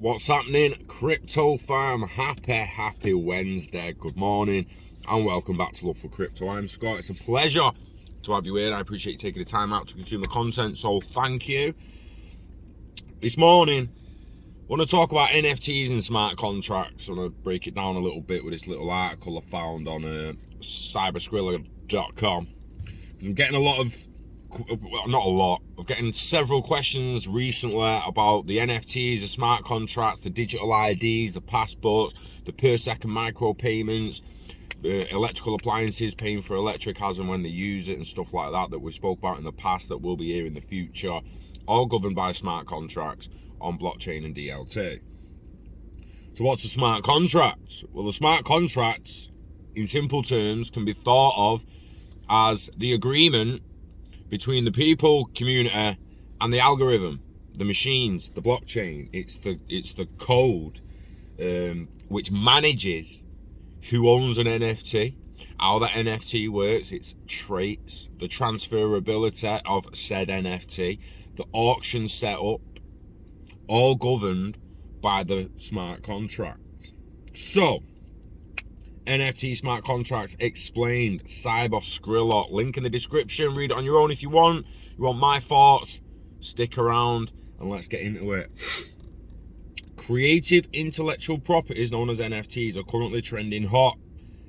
What's happening? Crypto fam, happy Wednesday. Good morning and welcome back to Love for Crypto. I'm Scott. It's a pleasure to have you here. I appreciate you taking the time out to consume the content, so thank you. This morning, I want to talk about NFTs and smart contracts. I'm going to break it down a little bit with this little article I found on cyberskrilla.com. I'm getting I'm getting several questions recently about the NFTs, the smart contracts, the digital IDs, the passports, the per second micro payments, electrical appliances paying for electric as and when they use it and stuff like that we spoke about in the past that will be here in the future, all governed by smart contracts on blockchain and DLT. So what's a smart contract? Well, the smart contracts, in simple terms, can be thought of as the agreement between the people, community, and the algorithm, the machines, the blockchain. It's the code which manages who owns an NFT, how that NFT works, its traits, the transferability of said NFT, the auction setup, all governed by the smart contract. So, NFT smart contracts explained, Cyberskrilla, link in the description. Read it on your own if you want. You want my thoughts? Stick around and let's get into it. Creative intellectual properties known as NFTs are currently trending hot.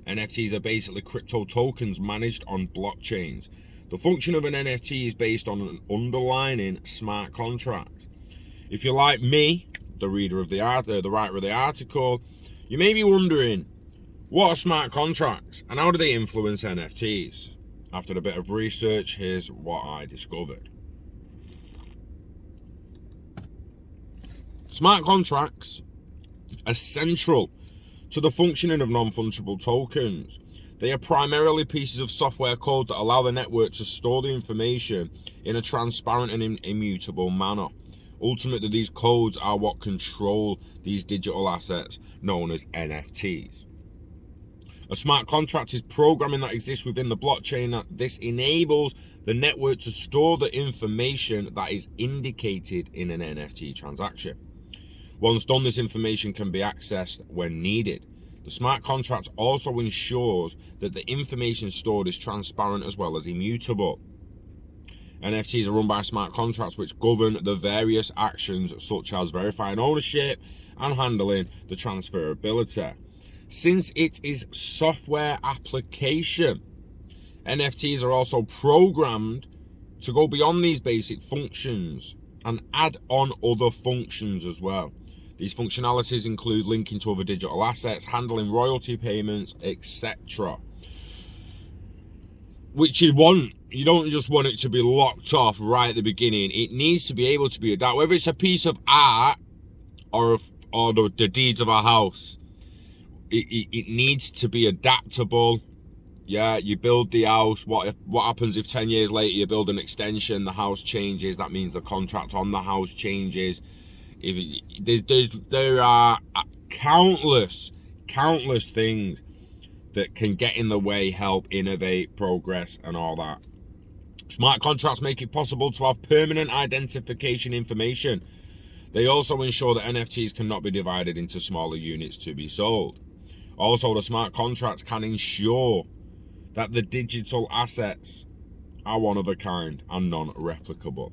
NFTs are basically crypto tokens managed on blockchains. The function of an NFT is based on an underlying smart contract. If you're like me, the writer of the article, you may be wondering, what are smart contracts and how do they influence NFTs? After a bit of research, here's what I discovered. Smart contracts are central to the functioning of non-fungible tokens. They are primarily pieces of software code that allow the network to store the information in a transparent and immutable manner. Ultimately, these codes are what control these digital assets known as NFTs. A smart contract is programming that exists within the blockchain. This enables the network to store the information that is indicated in an NFT transaction. Once done, this information can be accessed when needed. The smart contract also ensures that the information stored is transparent as well as immutable. NFTs are run by smart contracts which govern the various actions such as verifying ownership and handling the transferability. Since it is software application, NFTs are also programmed to go beyond these basic functions and add on other functions as well. These functionalities include linking to other digital assets, handling royalty payments, etc. Which you want. You don't just want it to be locked off right at the beginning. It needs to be able to be adapted. Whether it's a piece of art or the deeds of a house, it needs to be adaptable. Yeah, you build the house. What happens if 10 years later you build an extension, the house changes? That means the contract on the house changes. There are countless things that can get in the way, help innovate, progress, and all that. Smart contracts make it possible to have permanent identification information. They also ensure that NFTs cannot be divided into smaller units to be sold. Also, the smart contracts can ensure that the digital assets are one of a kind and non-replicable.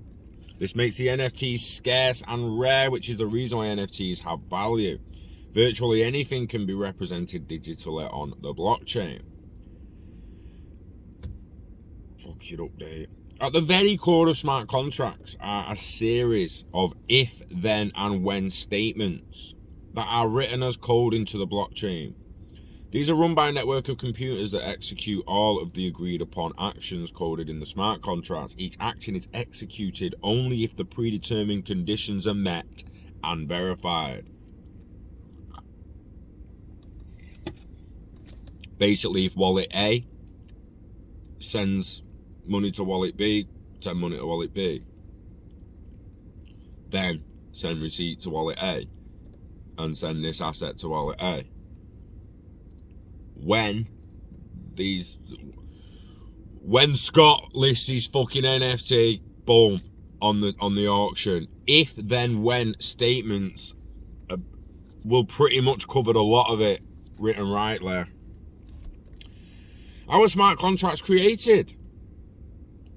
This makes the NFTs scarce and rare, which is the reason why NFTs have value. Virtually anything can be represented digitally on the blockchain. Fuck your update. At the very core of smart contracts are a series of if, then, and when statements that are written as code into the blockchain. These are run by a network of computers that execute all of the agreed upon actions coded in the smart contracts. Each action is executed only if the predetermined conditions are met and verified. Basically, if wallet A sends money to wallet B, send money to wallet B. Then send receipt to wallet A and send this asset to wallet A. When Scott lists his fucking NFT, boom, on the auction, if then when statements are will pretty much cover a lot of it written right there. How are smart contracts created?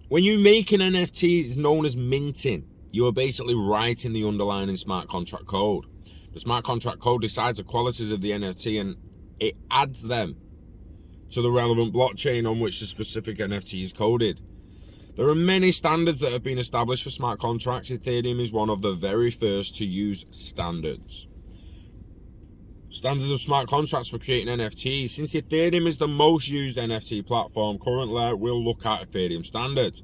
When you make an NFT, it's known as minting. You are basically writing the underlying smart contract code. The smart contract code decides the qualities of the NFT and it adds them to the relevant blockchain on which the specific NFT is coded. There are many standards that have been established for smart contracts. Ethereum is one of the very first to use standards. Standards of smart contracts for creating NFTs. Since Ethereum is the most used NFT platform currently, we'll look at Ethereum Standards.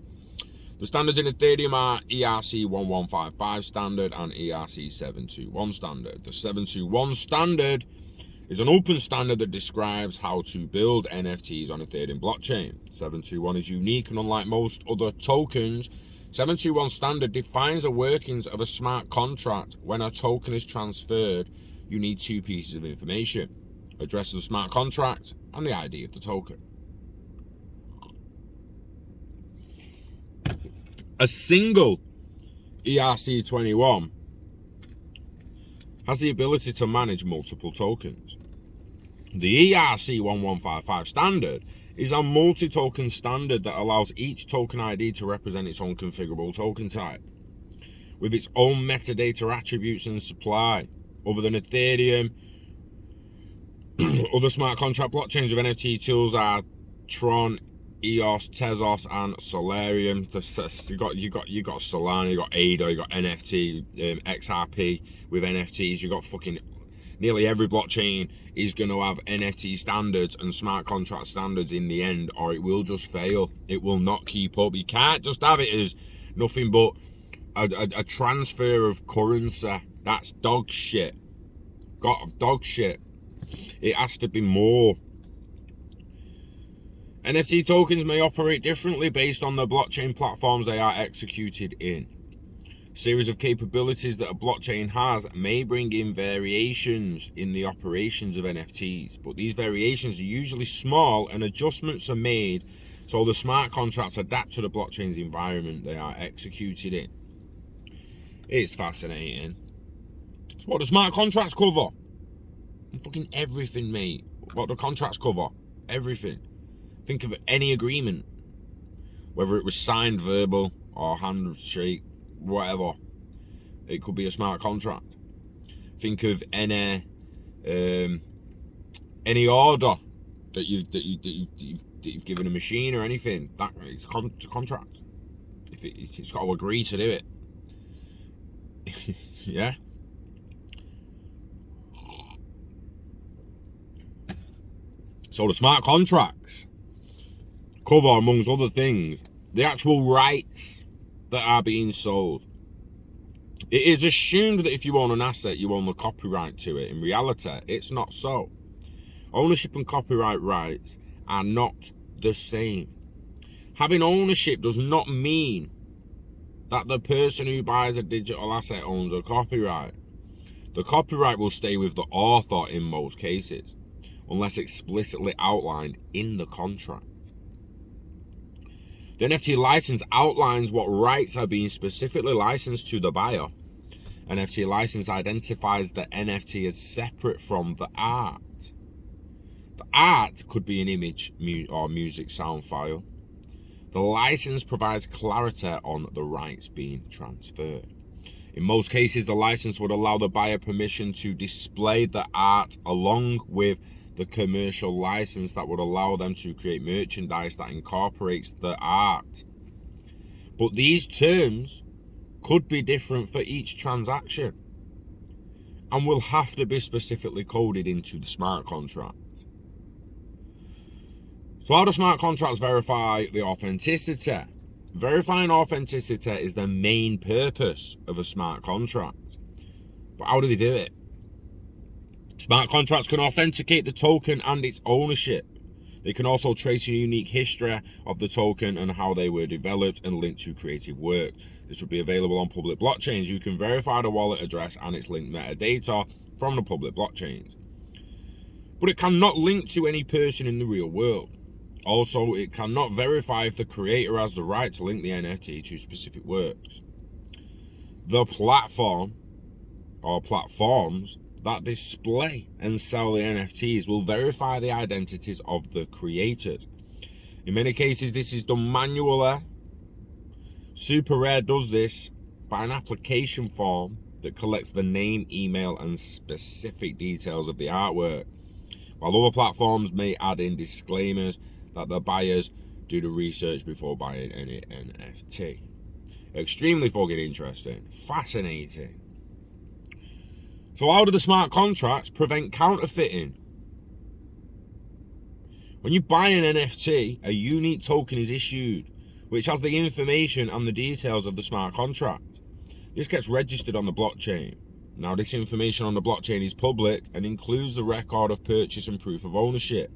The standards in Ethereum are ERC 1155 standard and ERC 721 standard. The 721 standard is an open standard that describes how to build NFTs on Ethereum blockchain. 721 is unique and unlike most other tokens. 721 standard defines the workings of a smart contract. When a token is transferred, you need two pieces of information: address of the smart contract and the ID of the token. A single ERC21 has the ability to manage multiple tokens. The ERC 1155 standard is a multi-token standard that allows each token ID to represent its own configurable token type, with its own metadata attributes and supply. Other than Ethereum, other smart contract blockchains with NFT tools are Tron, EOS, Tezos, and Solarium. You got Solana, you got ADA, you got NFT, XRP with NFTs. You got fucking nearly every blockchain is going to have NFT standards and smart contract standards in the end, or it will just fail. It will not keep up. You can't just have it as nothing but a transfer of currency. That's dog shit. Got dog shit. It has to be more. NFT tokens may operate differently based on the blockchain platforms they are executed in. A series of capabilities that a blockchain has may bring in variations in the operations of NFTs, but these variations are usually small and adjustments are made so the smart contracts adapt to the blockchain's environment they are executed in. It's fascinating. So what do smart contracts cover? Fucking everything, mate. What do contracts cover? Everything. Think of any agreement, whether it was signed verbal or handshake, whatever. It could be a smart contract. Think of any order that you've given a machine or anything. That it's a contract. If it's got to agree to do it. Yeah. So the smart contracts cover, amongst other things, the actual rights that are being sold. It is assumed that if you own an asset, you own the copyright to it. In reality, it's not so. Ownership and copyright rights are not the same. Having ownership does not mean that the person who buys a digital asset owns a copyright. The copyright will stay with the author in most cases, unless explicitly outlined in the contract. The NFT license outlines what rights are being specifically licensed to the buyer. NFT license identifies the NFT as separate from the art. The art could be an image or music sound file. The license provides clarity on the rights being transferred. In most cases, the license would allow the buyer permission to display the art along with the commercial license that would allow them to create merchandise that incorporates the art. But these terms could be different for each transaction and will have to be specifically coded into the smart contract. So how do smart contracts verify the authenticity? Verifying authenticity is the main purpose of a smart contract. But how do they do it? Smart contracts can authenticate the token and its ownership. They can also trace a unique history of the token and how they were developed and linked to creative work. This would be available on public blockchains. You can verify the wallet address and its linked metadata from the public blockchains. But it cannot link to any person in the real world. Also, it cannot verify if the creator has the right to link the NFT to specific works. The platform or platforms that display and sell the NFTs will verify the identities of the creators. In many cases, this is done manually. Super Rare does this by an application form that collects the name, email, and specific details of the artwork, while other platforms may add in disclaimers that the buyers do the research before buying any NFT. Extremely fucking interesting. Fascinating. So how do the smart contracts prevent counterfeiting? When you buy an NFT, a unique token is issued, which has the information and the details of the smart contract. This gets registered on the blockchain. Now, this information on the blockchain is public and includes the record of purchase and proof of ownership.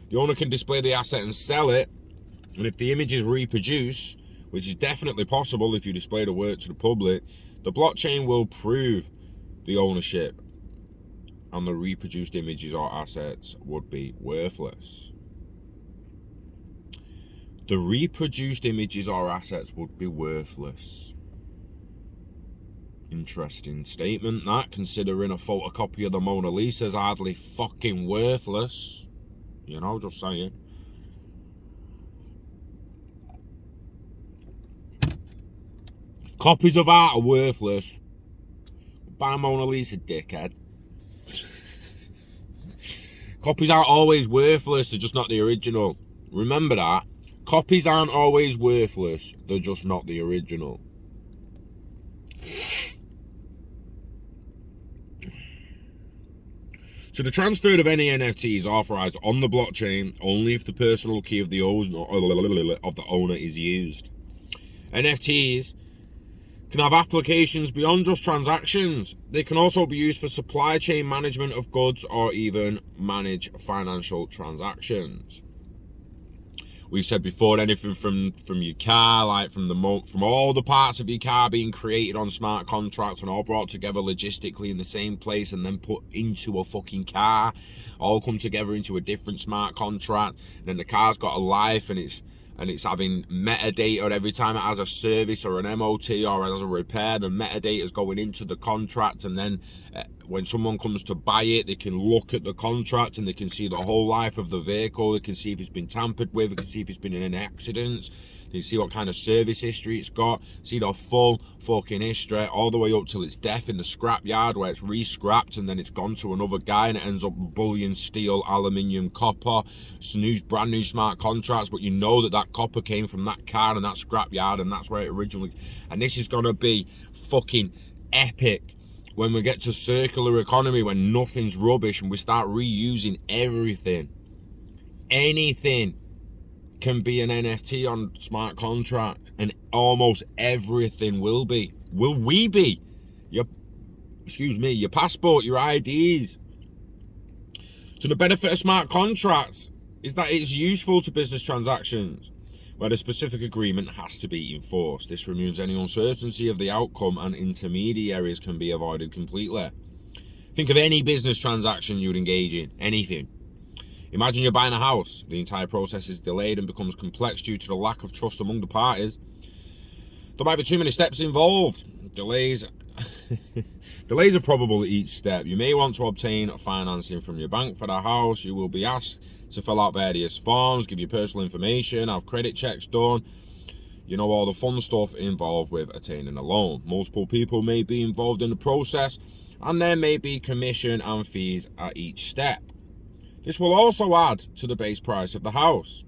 The owner can display the asset and sell it, and if the image is reproduced, which is definitely possible if you display the work to the public, the blockchain will prove the ownership, and the reproduced images or assets would be worthless. The reproduced images or assets would be worthless. Interesting statement that, considering a photocopy of the Mona Lisa is hardly fucking worthless. You know, just saying. Copies of art are worthless. Buy Mona Lisa, dickhead. Copies aren't always worthless, they're just not the original. Remember that. Copies aren't always worthless, they're just not the original. So the transfer of any NFT is authorized on the blockchain only if the personal key of the owner is used. NFTs can have applications beyond just transactions. They can also be used for supply chain management of goods or even manage financial transactions. We've said before, anything from your car, like from all the parts of your car being created on smart contracts and all brought together logistically in the same place and then put into a fucking car, all come together into a different smart contract, and then the car's got a life and it's having metadata every time it has a service or an MOT or has a repair. The metadata is going into the contract, and then when someone comes to buy it, they can look at the contract and they can see the whole life of the vehicle. They can see if it's been tampered with, they can see if it's been in any accidents, they can see what kind of service history it's got, see the full fucking history all the way up till it's deaf in the scrap yard where it's re-scrapped and then it's gone to another guy and it ends up bullion, steel, aluminium, copper. It's brand new smart contracts, but you know that copper came from that car and that scrap yard, and that's where it originally. And this is gonna be fucking epic when we get to circular economy, when nothing's rubbish and we start reusing everything. Anything can be an NFT on smart contract, and almost everything will be. Will we be? Your passport, your IDs. So the benefit of smart contracts is that it's useful to business transactions where the specific agreement has to be enforced. This removes any uncertainty of the outcome, and intermediaries can be avoided completely. Think of any business transaction you would engage in, anything. Imagine you're buying a house. The entire process is delayed and becomes complex due to the lack of trust among the parties. There might be too many steps involved. Delays are probable at each step. You may want to obtain financing from your bank for the house. You will be asked to fill out various forms, give your personal information, have credit checks done. You know, all the fun stuff involved with attaining a loan. Multiple people may be involved in the process, and there may be commission and fees at each step. This will also add to the base price of the house.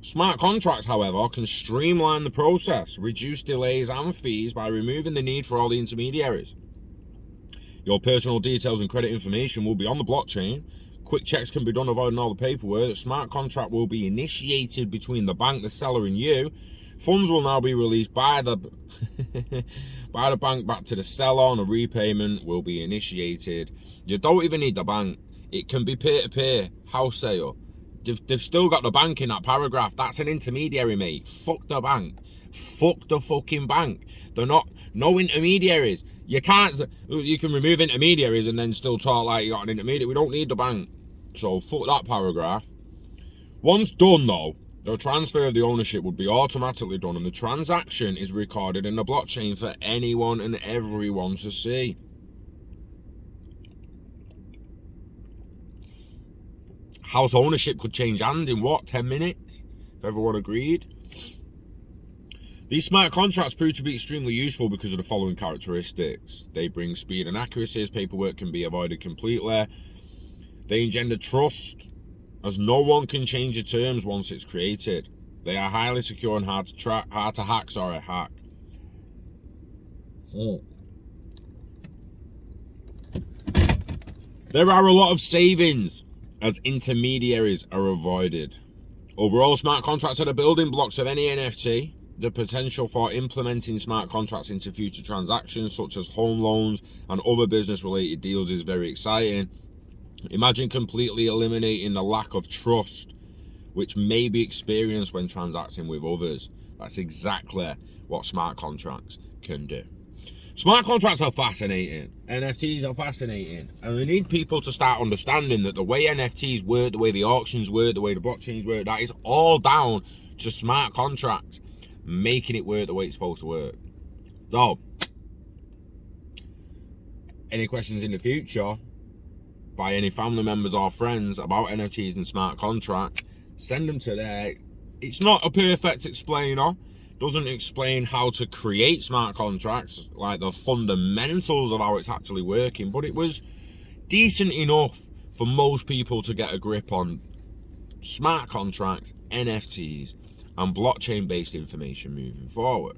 Smart contracts, however, can streamline the process, reduce delays and fees by removing the need for all the intermediaries. Your personal details and credit information will be on the blockchain. Quick checks can be done avoiding all the paperwork. The smart contract will be initiated between the bank, the seller, and you. Funds will now be released by the bank back to the seller, and a repayment will be initiated. You don't even need the bank. It can be peer-to-peer, house sale. They've still got the bank in that paragraph. That's an intermediary, mate. Fuck the bank. Fuck the fucking bank. They're not, no intermediaries. You can remove intermediaries and then still talk like you got an intermediary. We don't need the bank. So fuck that paragraph. Once done though, the transfer of the ownership would be automatically done, and the transaction is recorded in the blockchain for anyone and everyone to see. house ownership could change hands in what, 10 minutes? If everyone agreed. These smart contracts prove to be extremely useful because of the following characteristics. They bring speed and accuracy as paperwork can be avoided completely. They engender trust, as no one can change the terms once it's created. They are highly secure and hard to hack. There are a lot of savings as intermediaries are avoided. Overall, smart contracts are the building blocks of any NFT. The potential for implementing smart contracts into future transactions such as home loans and other business related deals is very exciting. Imagine completely eliminating the lack of trust which may be experienced when transacting with others. That's exactly what smart contracts can do. Smart contracts are fascinating. NFTs are fascinating. And we need people to start understanding that the way NFTs work, the way the auctions work, the way the blockchains work, that is all down to smart contracts making it work the way it's supposed to work. So, any questions in the future by any family members or friends about NFTs and smart contracts, send them to there. It's not a perfect explainer. Doesn't explain how to create smart contracts, like the fundamentals of how it's actually working, but it was decent enough for most people to get a grip on smart contracts, NFTs, and blockchain-based information moving forward.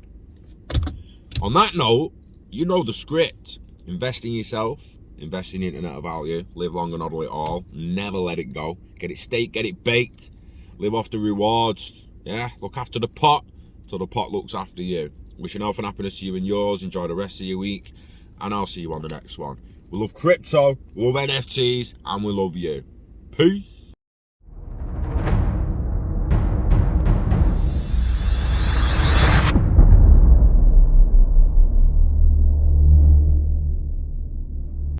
On that note, you know the script. Invest in yourself, invest in the internet of value, live long and hodl it all, never let it go. Get it staked, get it baked, live off the rewards, yeah, look after the pot, so the pot looks after you. Wishing health and happiness to you and yours. Enjoy the rest of your week, and I'll see you on the next one. We love crypto, we love NFTs, and we love you. Peace.